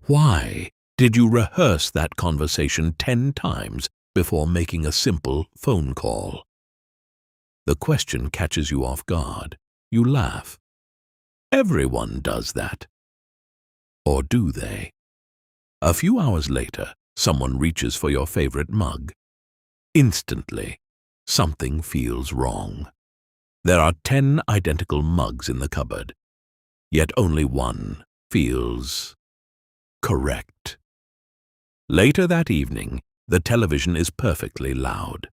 Why did you rehearse that conversation 10 times before making a simple phone call? The question catches you off guard. You laugh. Everyone does that. Or do they? A few hours later, someone reaches for your favorite mug. Instantly, something feels wrong. There are 10 identical mugs in the cupboard, yet only one feels correct. Later that evening, the television is perfectly loud.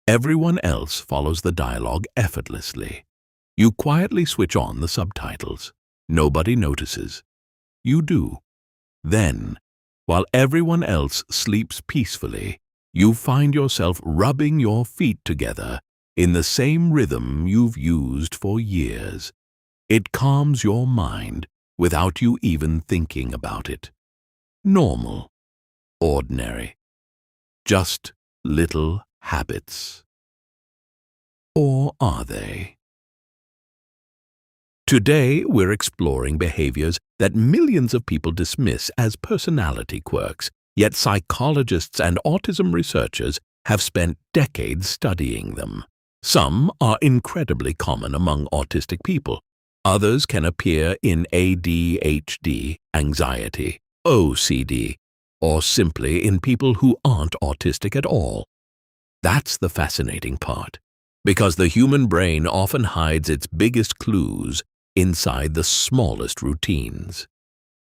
Everyone else follows the dialogue effortlessly. You quietly switch on the subtitles. Nobody notices. You do. Then, while everyone else sleeps peacefully, you find yourself rubbing your feet together in the same rhythm you've used for years. It calms your mind without you even thinking about it. Normal. Ordinary. Just little habits. Or are they? Today, we're exploring behaviors that millions of people dismiss as personality quirks, yet psychologists and autism researchers have spent decades studying them. Some are incredibly common among autistic people. Others can appear in ADHD, anxiety, OCD, or simply in people who aren't autistic at all. That's the fascinating part, because the human brain often hides its biggest clues inside the smallest routines.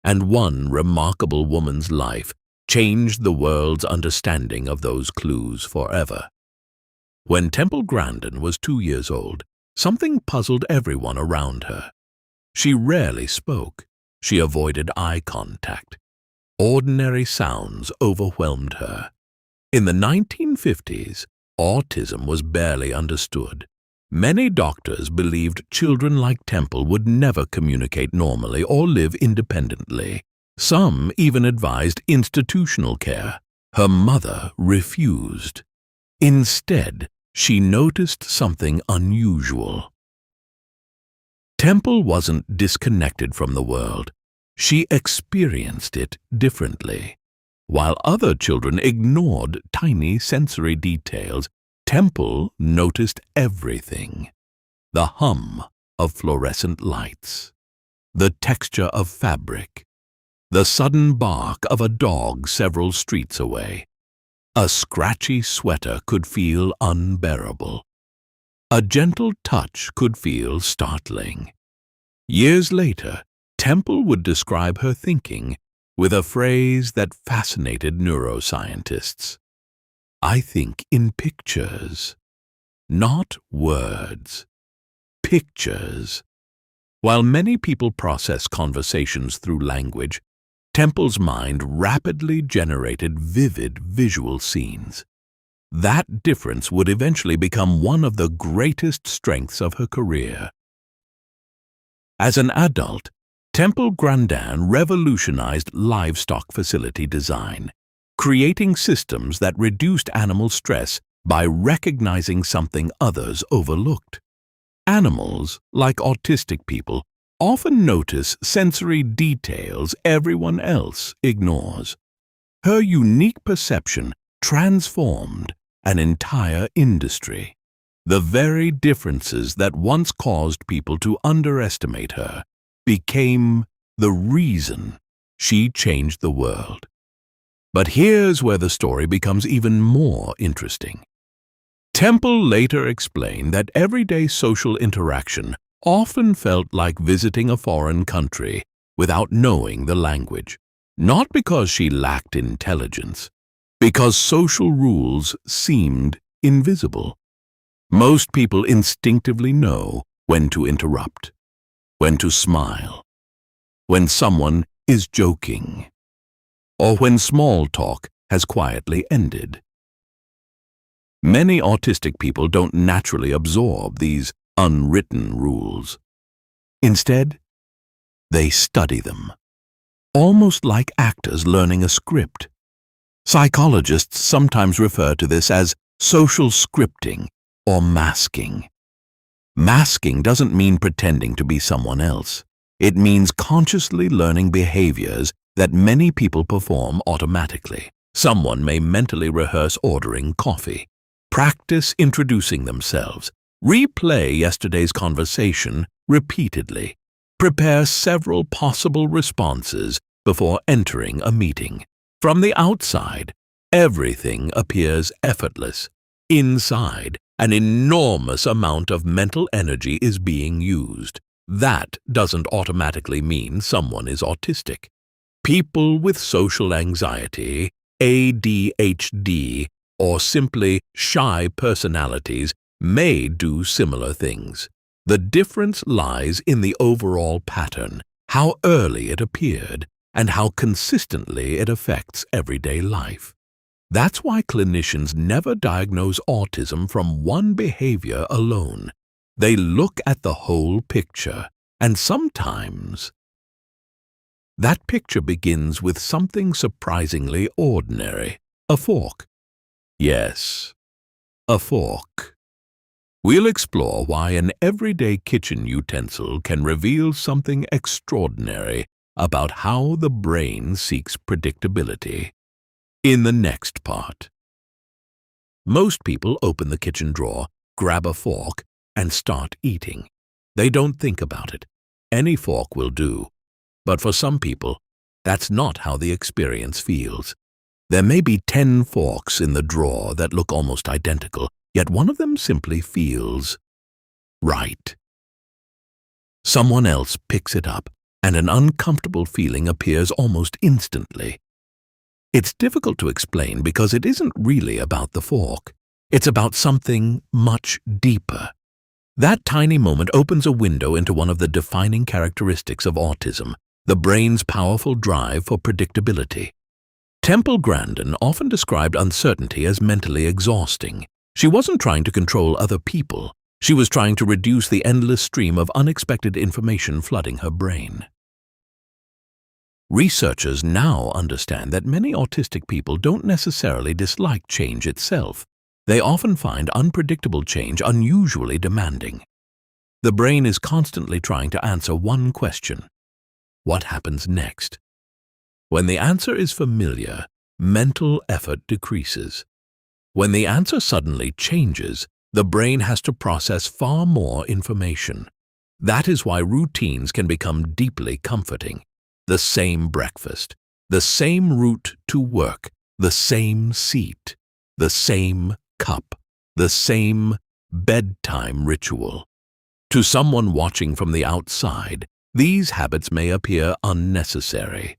And one remarkable woman's life changed the world's understanding of those clues forever. When Temple Grandin was 2 years old, something puzzled everyone around her. She rarely spoke. She avoided eye contact. Ordinary sounds overwhelmed her. In the 1950s, autism was barely understood. Many doctors believed children like Temple would never communicate normally or live independently. Some even advised institutional care. Her mother refused. Instead, she noticed something unusual. Temple wasn't disconnected from the world. She experienced it differently. While other children ignored tiny sensory details, Temple noticed everything. The hum of fluorescent lights, the texture of fabric, the sudden bark of a dog several streets away. A scratchy sweater could feel unbearable. A gentle touch could feel startling. Years later, Temple would describe her thinking with a phrase that fascinated neuroscientists. I think in pictures, not words. Pictures. While many people process conversations through language, Temple's mind rapidly generated vivid visual scenes. That difference would eventually become one of the greatest strengths of her career. As an adult, Temple Grandin revolutionized livestock facility design, creating systems that reduced animal stress by recognizing something others overlooked. Animals, like autistic people, often notice sensory details everyone else ignores. Her unique perception transformed an entire industry. The very differences that once caused people to underestimate her became the reason she changed the world. But here's where the story becomes even more interesting. Temple later explained that everyday social interaction often felt like visiting a foreign country without knowing the language. Not because she lacked intelligence, because social rules seemed invisible. Most people instinctively know when to interrupt, when to smile, when someone is joking, or when small talk has quietly ended. Many autistic people don't naturally absorb these unwritten rules. Instead, they study them, almost like actors learning a script. Psychologists sometimes refer to this as social scripting or masking. Masking doesn't mean pretending to be someone else. It means consciously learning behaviors that many people perform automatically. Someone may mentally rehearse ordering coffee, practice introducing themselves, replay yesterday's conversation repeatedly, prepare several possible responses before entering a meeting. From the outside, everything appears effortless. Inside, an enormous amount of mental energy is being used. That doesn't automatically mean someone is autistic. People with social anxiety, ADHD, or simply shy personalities may do similar things. The difference lies in the overall pattern, how early it appeared, and how consistently it affects everyday life. That's why clinicians never diagnose autism from one behavior alone. They look at the whole picture, and sometimes that picture begins with something surprisingly ordinary: a fork. Yes, a fork. We'll explore why an everyday kitchen utensil can reveal something extraordinary about how the brain seeks predictability in the next part. Most people open the kitchen drawer, grab a fork, and start eating. They don't think about it. Any fork will do. But for some people, that's not how the experience feels. There may be 10 forks in the drawer that look almost identical, yet one of them simply feels right. Someone else picks it up, and an uncomfortable feeling appears almost instantly. It's difficult to explain because it isn't really about the fork. It's about something much deeper. That tiny moment opens a window into one of the defining characteristics of autism: the brain's powerful drive for predictability. Grandin often described uncertainty as mentally exhausting. She wasn't trying to control other people. She was trying to reduce the endless stream of unexpected information flooding her brain. Researchers now understand that many autistic people don't necessarily dislike change itself. They often find unpredictable change unusually demanding. The brain is constantly trying to answer one question: what happens next? When the answer is familiar, mental effort decreases. When the answer suddenly changes, the brain has to process far more information. That is why routines can become deeply comforting. The same breakfast, the same route to work, the same seat, the same cup, the same bedtime ritual. To someone watching from the outside, these habits may appear unnecessary.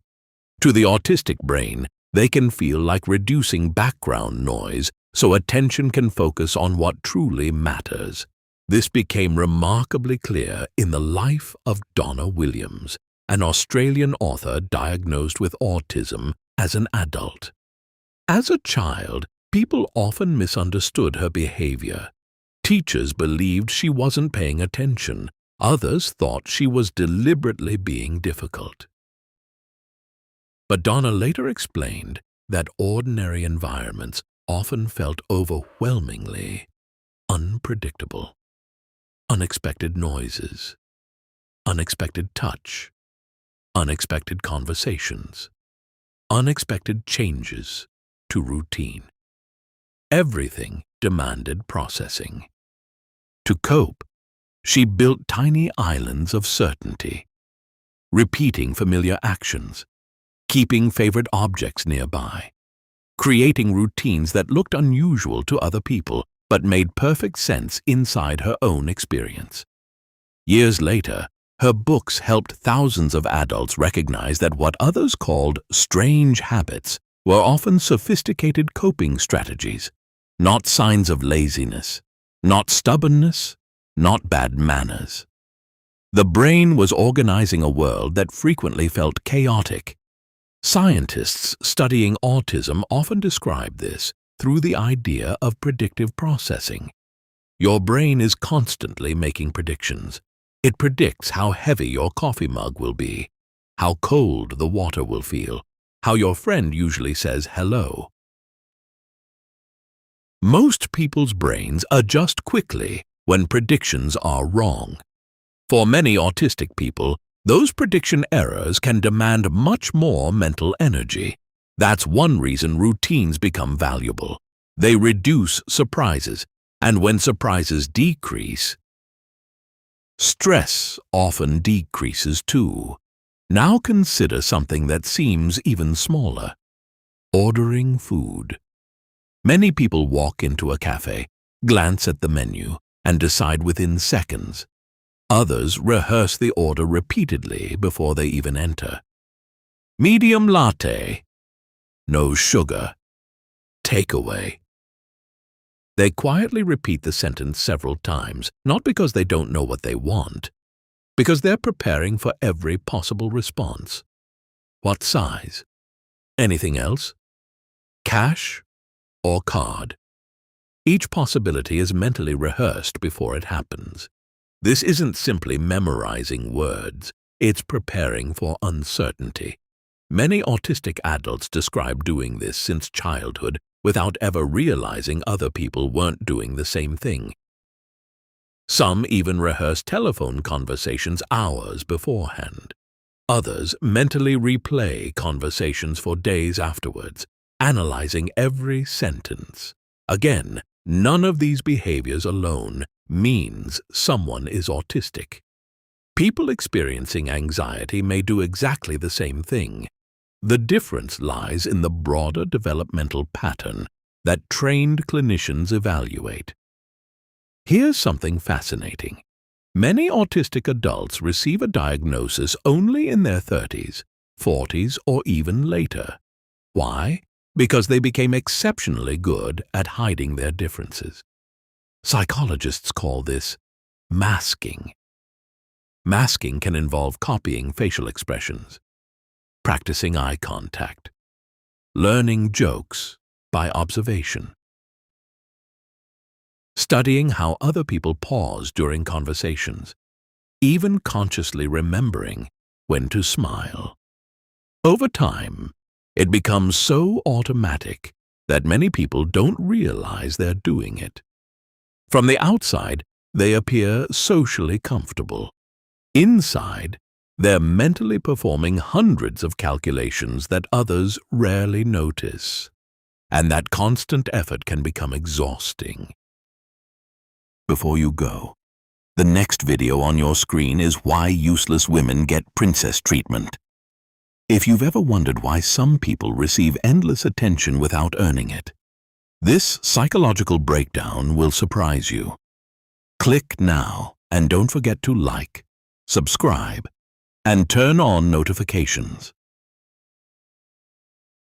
To the autistic brain, they can feel like reducing background noise so attention can focus on what truly matters. This became remarkably clear in the life of Donna Williams, an Australian author diagnosed with autism as an adult. As a child, people often misunderstood her behavior. Teachers believed she wasn't paying attention. Others thought she was deliberately being difficult. But Donna later explained that ordinary environments often felt overwhelmingly unpredictable. Unexpected noises, unexpected touch, unexpected conversations, unexpected changes to routine. Everything demanded processing. To cope, she built tiny islands of certainty, repeating familiar actions, keeping favorite objects nearby, creating routines that looked unusual to other people but made perfect sense inside her own experience. Years later, her books helped thousands of adults recognize that what others called strange habits were often sophisticated coping strategies, not signs of laziness, not stubbornness, not bad manners. The brain was organizing a world that frequently felt chaotic. Scientists studying autism often describe this through the idea of predictive processing. Your brain is constantly making predictions. It predicts how heavy your coffee mug will be, how cold the water will feel, how your friend usually says hello. Most people's brains adjust quickly when predictions are wrong. For many autistic people, Those prediction errors can demand much more mental energy. That's one reason routines become valuable. They reduce surprises, and when surprises decrease, stress often decreases too. Now consider something that seems even smaller. Ordering food. Many people walk into a cafe, glance at the menu, and decide within seconds. Others rehearse the order repeatedly before they even enter. Medium latte. No sugar. Takeaway. They quietly repeat the sentence several times, not because they don't know what they want, because they're preparing for every possible response. What size? Anything else? Cash or card? Each possibility is mentally rehearsed before it happens. This isn't simply memorizing words, it's preparing for uncertainty. Many autistic adults describe doing this since childhood without ever realizing other people weren't doing the same thing. Some even rehearse telephone conversations hours beforehand. Others mentally replay conversations for days afterwards, analyzing every sentence. Again, none of these behaviors alone means someone is autistic. People experiencing anxiety may do exactly the same thing. The difference lies in the broader developmental pattern that trained clinicians evaluate. Here's something fascinating. Many autistic adults receive a diagnosis only in their 30s, 40s, or even later. Why? Because they became exceptionally good at hiding their differences. Psychologists call this masking. Masking can involve copying facial expressions, practicing eye contact, learning jokes by observation, studying how other people pause during conversations, even consciously remembering when to smile. Over time, it becomes so automatic that many people don't realize they're doing it. From the outside, they appear socially comfortable. Inside, they're mentally performing hundreds of calculations that others rarely notice. And that constant effort can become exhausting. Before you go, the next video on your screen is why useless women get princess treatment. If you've ever wondered why some people receive endless attention without earning it, this psychological breakdown will surprise you. Click now and don't forget to like, subscribe, and turn on notifications.